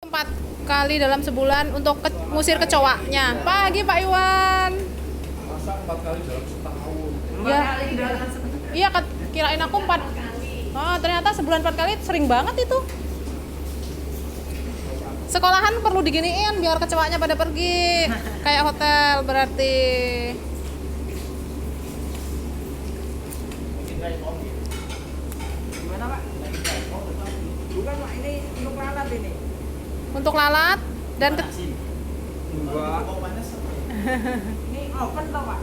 4 kali dalam sebulan untuk ngusir kecoaknya. Pagi Pak Iwan. Masa 4 kali dalam setahun? Ya. Iya, kirain aku 4. Oh, ternyata sebulan 4 kali sering banget itu. Sekolahan perlu diginiin biar kecoaknya pada pergi. Kayak hotel berarti. Gimana Pak? Bukan Pak, ini untuk lalat ini. Untuk lalat dan Enggak. Ini open toh Pak?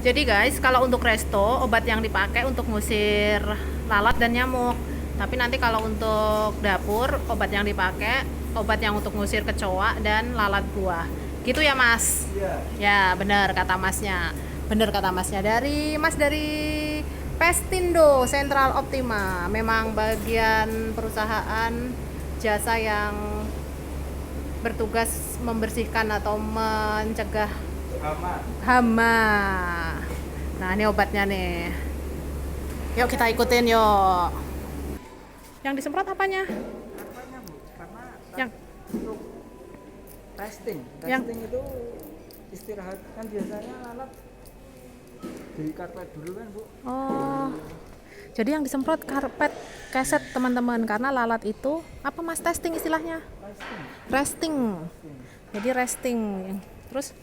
Jadi guys, kalau untuk resto, obat yang dipakai untuk ngusir lalat dan nyamuk. Tapi nanti kalau untuk dapur, obat yang dipakai, obat yang untuk ngusir kecoa dan lalat buah. Gitu ya Mas? Iya. Ya, benar kata Masnya. Benar kata Masnya. Dari Pestindo Central Optima. Memang bagian perusahaan jasa yang bertugas membersihkan atau mencegah hama. Nah, ini obatnya nih. Yuk kita ikutin yuk. Yang disemprot apanya? Apanya Bu? Karena Yang untuk testing. Yang- Testing itu istirahat kan biasanya lalat di karpet dulu kan Bu. Oh. Jadi yang disemprot karpet keset teman-teman karena lalat itu apa Mas testing istilahnya? Testing. Resting. Jadi resting. Terus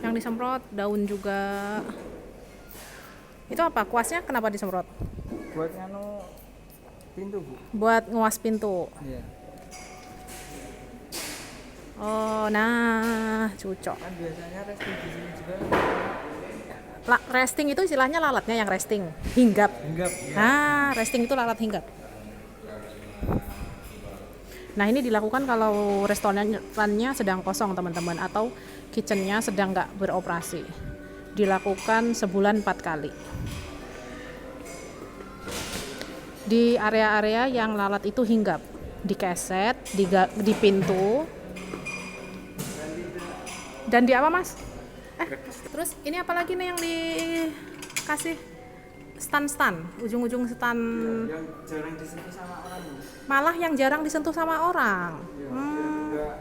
yang disemprot daun juga. Itu apa? Kuasnya kenapa disemprot? Buat nganu pintu Bu. Buat nguas pintu. Iya. Oh, nah, cocok. Kan biasanya resting di sini juga. Resting itu istilahnya lalatnya yang resting, hinggap. Hinggap. Ya. Nah, resting itu lalat hinggap. Nah, ini dilakukan kalau restorannya sedang kosong teman-teman atau kitchennya sedang nggak beroperasi. Dilakukan sebulan 4 kali. Di area-area yang lalat itu hinggap, di keset, di pintu, dan di apa Mas? Terus ini apa lagi nih yang dikasih? Stan, ujung-ujung stan. Yang jarang disentuh sama orang Bu. Malah yang jarang disentuh sama orang. Iya, biar enggak.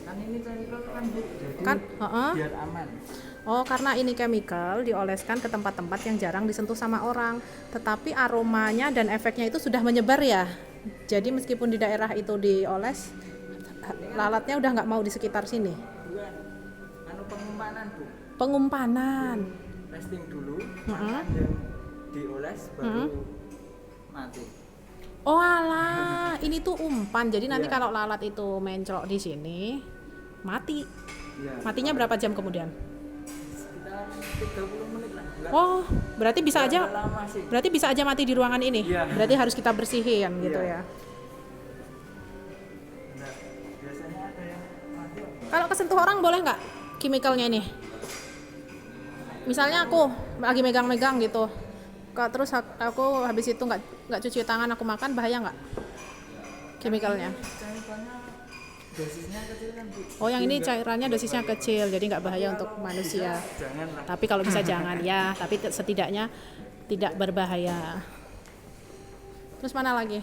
Kan ini chemical kan Bu. Jadi Kan, heeh. biar aman. Oh, karena ini chemical dioleskan ke tempat-tempat yang jarang disentuh sama orang, tetapi aromanya dan efeknya itu sudah menyebar ya. Jadi meskipun di daerah itu dioles, lalatnya udah nggak mau di sekitar sini. Bukan anu pengumpanan Bu. Pengumpanan. Testing dulu, Heeh. makan yang dioles baru mati. Oh alah, ini tuh umpan. Jadi nanti Iya. kalau lalat itu mencelok di sini, mati. Iya. Matinya berapa jam kemudian? Sekitar 30 menit lah. Enggak, Oh, berarti bisa enggak aja. lama sih. Berarti bisa aja mati di ruangan ini. Iya. Berarti harus kita bersihin gitu Iya. ya. Enggak, biasanya ada yang mati. Kalau kesentuh orang boleh nggak chemicalnya ini? Misalnya aku lagi megang-megang gitu, terus aku habis itu nggak cuci tangan, aku makan, bahaya nggak chemicalnya? Cairannya dosisnya kecil kan Bu. Oh, yang ini Enggak, cairannya dosisnya kecil, jadi nggak bahaya untuk manusia. jangan lah. Tapi kalau bisa jangan ya, tapi setidaknya tidak berbahaya. Terus mana lagi?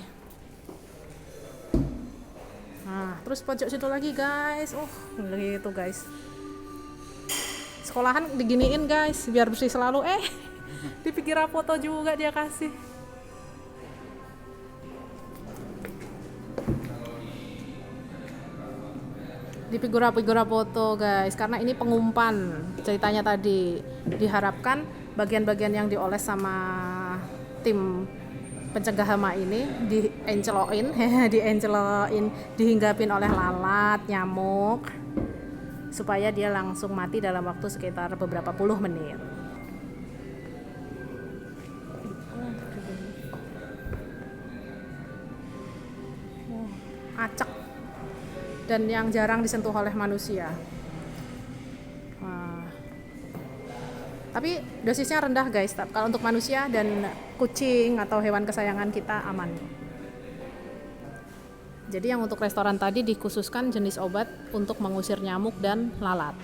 Nah, terus pojok situ lagi guys. Gitu guys. Sekolahan diginiin guys, biar bersih selalu. Dipikir foto juga dia kasih. Di figura-figura foto guys, karena ini pengumpan ceritanya tadi. Diharapkan bagian-bagian yang dioles sama tim pencegah hama ini dienceloin, dihinggapin oleh lalat, nyamuk, supaya dia langsung mati dalam waktu sekitar beberapa puluh menit. Acak dan yang jarang disentuh oleh manusia. Tapi dosisnya rendah guys. Kalau untuk manusia dan kucing atau hewan kesayangan kita aman. Jadi yang untuk restoran tadi dikhususkan jenis obat untuk mengusir nyamuk dan lalat.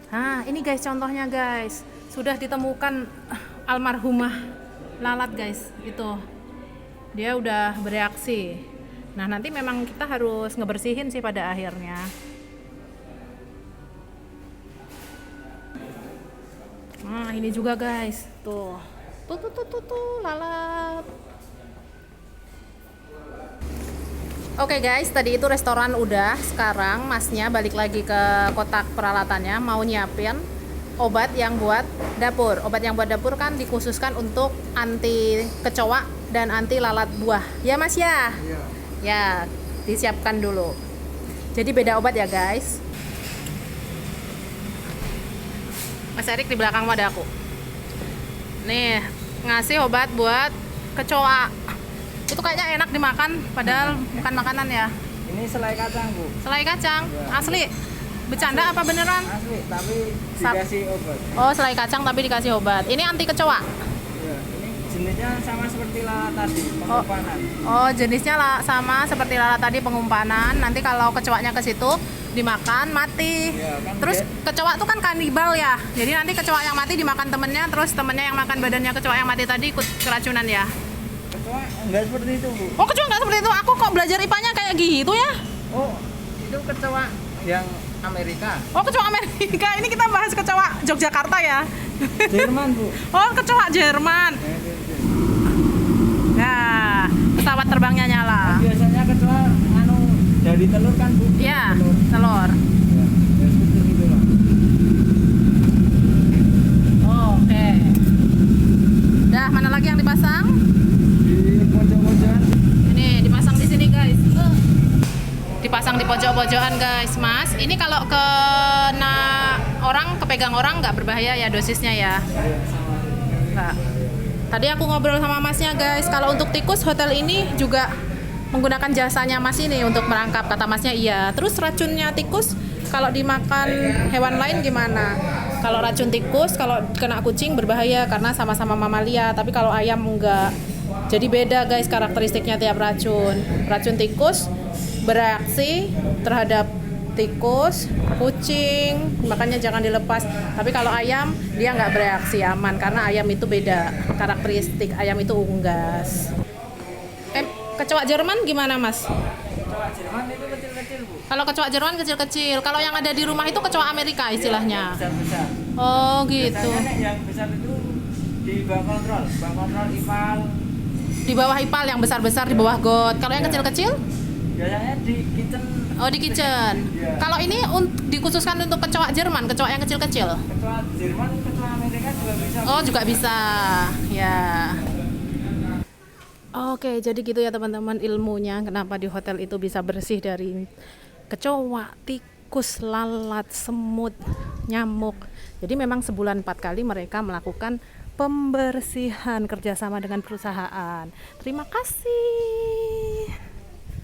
Nah, ini guys contohnya guys. Sudah ditemukan almarhumah lalat guys, itu dia udah bereaksi. Nah nanti memang kita harus ngebersihin sih pada akhirnya. Nah ini juga guys, tuh lalat. Oke guys, tadi itu restoran udah. Sekarang masnya balik lagi ke kotak peralatannya, mau nyiapin obat yang buat dapur. Obat yang buat dapur kan dikhususkan untuk anti kecoa dan anti lalat buah. Ya mas ya? Iya. Ya, disiapkan dulu. Jadi beda obat ya guys. Mas Erik di belakang ada aku. Nih, ngasih obat buat kecoa. Itu kayaknya enak dimakan, padahal bukan makanan ya. Ini selai kacang, Bu. Selai kacang, Ya. asli. Bercanda apa beneran? Asli, tapi dikasih obat. Oh, selai kacang tapi dikasih obat. Ini anti kecoa. Ya, ini jenisnya sama seperti lalat tadi, pengumpanan. Oh, jenisnya sama seperti lalat tadi, pengumpanan. Nanti kalau kecoanya ke situ dimakan mati. Ya, kan Terus dia- kecoa tuh kan kanibal ya. Jadi nanti kecoa yang mati dimakan temennya, terus temennya yang makan badannya kecoa yang mati tadi ikut keracunan ya. Kecoa enggak seperti itu, Bu. Oh, kecoa nggak seperti itu. Aku kok belajar IPA-nya kayak gitu ya. Oh, itu kecoa yang Amerika. Oh, kecoa Amerika. Ini kita bahas kecoa Yogyakarta ya. Jerman, Bu. Oh, kecoa Jerman. Nah, pesawat terbangnya nyala. Biasanya kecoa dari telur kan, Bu? Iya, telur. Ya, ya seperti itu lah. Oke. Dah, mana lagi yang dipasang? Di pojok-pojokan. Ini dipasang di sini, guys. Dipasang di pojok-pojokan, guys. Mas, ini kalau kena orang, kepegang orang nggak berbahaya ya dosisnya ya? Ya, sama. Nggak. Tadi aku ngobrol sama masnya, guys. Kalau untuk tikus, hotel ini juga menggunakan jasanya mas ini untuk merangkap. Kata masnya iya. Terus racunnya tikus kalau dimakan hewan lain gimana? Kalau racun tikus, kalau kena kucing berbahaya karena sama-sama mamalia. Tapi kalau ayam enggak. Jadi beda guys karakteristiknya tiap racun. Racun tikus bereaksi terhadap tikus, kucing, makanya jangan dilepas. Tapi kalau ayam dia nggak bereaksi, aman karena ayam itu beda karakteristik. Ayam itu unggas. Kecoa Jerman gimana mas? Kecoa Jerman itu kecil-kecil, Bu. Kalau kecoa Jerman kecil-kecil. Kalau yang ada di rumah itu kecoa Amerika istilahnya. Besar-besar. Oh gitu. Biasanya yang besar itu di bawah kontrol IPAL. Di bawah ipal yang besar-besar di bawah got. Kalau yang kecil-kecil? Biasanya di kitchen. Oh di kitchen. Iya. Kalau ini dikhususkan untuk kecoa Jerman, kecoa yang kecil-kecil. Kecoa Jerman, kecoa Amerika juga bisa. Oh juga bisa. Ya. Oke, jadi gitu ya teman-teman ilmunya kenapa di hotel itu bisa bersih dari kecoa, tikus, lalat, semut, nyamuk. Jadi memang sebulan 4 kali mereka melakukan pembersihan kerjasama dengan perusahaan. Terima kasih.